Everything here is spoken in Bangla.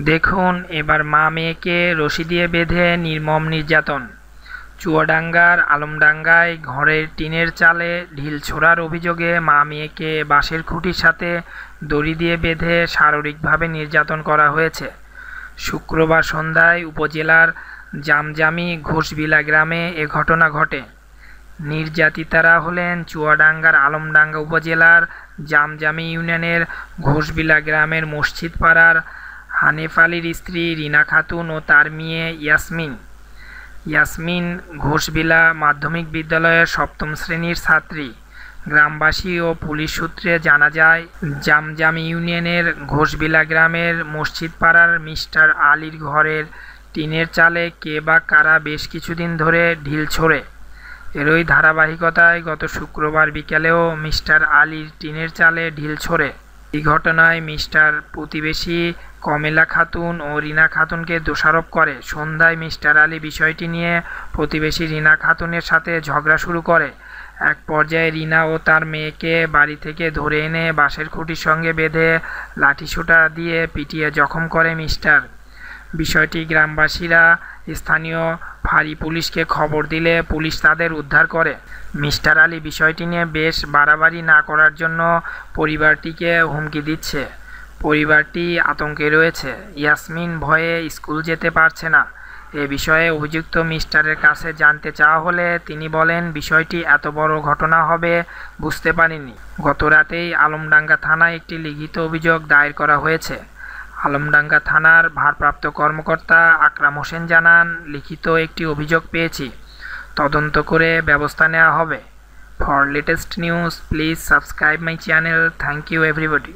দেখুন এবার মা মেয়েকে রশি দিয়ে বেঁধে নির্মম নির্যাতন। চুয়াডাঙ্গার আলমডাঙ্গায় ঘরের টিনের চালে ঢিল ছোড়ার অভিযোগে মা মেয়েকে বাঁশের খুঁটির সাথে দড়ি দিয়ে বেঁধে শারীরিকভাবে নির্যাতন করা হয়েছে। শুক্রবার সন্ধ্যায় উপজেলার জামজামি ঘোষবিলা গ্রামে এ ঘটনা ঘটে। নির্যাতিতারা হলেন চুয়াডাঙ্গার আলমডাঙ্গা উপজেলার জামজামি ইউনিয়নের ঘোষবিলা গ্রামের মসজিদ পাড়ার হানিফ আলীর স্ত্রী রিনা খাতুন ও তার মেয়ে ইয়াসমিন। ইয়াসমিন ঘোষবিলা মাধ্যমিক বিদ্যালয়ের সপ্তম শ্রেণীর ছাত্রী। গ্রামবাসী ও পুলিশ সূত্রে জানা যায়, জামজামি ইউনিয়নের ঘোষবিলা গ্রামের মসজিদ পাড়ার মিস্টার আলীর ঘরের টিনের চালে কে বা কারা বেশ কিছুদিন ধরে ঢিল ছোড়ে। এরই ধারাবাহিকতায় গত শুক্রবার বিকেলেও মিস্টার আলীর টিনের চালে ঢিল ছোড়ে। এই ঘটনায় মিস্টার প্রতিবেশী কমলা খাতুন ও রিনা খাতুনকে দোষারোপ করে। সন্ধ্যায় মিস্টার আলী বিষয়টি নিয়ে প্রতিবেশী রিনা খাতুনের সাথে ঝগড়া শুরু করে। এক পর্যায়ে রিনা ও তার মেয়েকে বাড়ি থেকে ধরে এনে বাঁশের খুঁটির সঙ্গে বেঁধে লাঠিসোঁটা দিয়ে পিটিয়ে জখম করে মিস্টার। বিষয়টি গ্রামবাসীরা স্থানীয় ফাঁড়ি পুলিশকে খবর দিলে পুলিশ তাদের উদ্ধার করে। মিস্টার আলী বিষয়টি নিয়ে বেশ বাড়াবাড়ি না করার জন্য পরিবারটিকে হুমকি দিচ্ছে। পরিবারটি আতঙ্কে রয়েছে। ইয়াসমিন ভয়ে স্কুল যেতে পারছে না। এ বিষয়ে অভিযুক্ত মিস্টারের কাছে জানতে চাওয়া হলে তিনি বলেন, বিষয়টি এত বড় ঘটনা হবে বুঝতে পারিনি। গত রাতেই আলমডাঙ্গা থানায় একটি লিখিত অভিযোগ দায়ের করা হয়েছে। আলমডাঙ্গা থানার ভারপ্রাপ্ত কর্মকর্তা আকরাম হোসেন জানান, লিখিত একটি অভিযোগ পেয়েছি, তদন্ত করে ব্যবস্থা নেওয়া হবে। For latest news please subscribe my channel. Thank you everybody.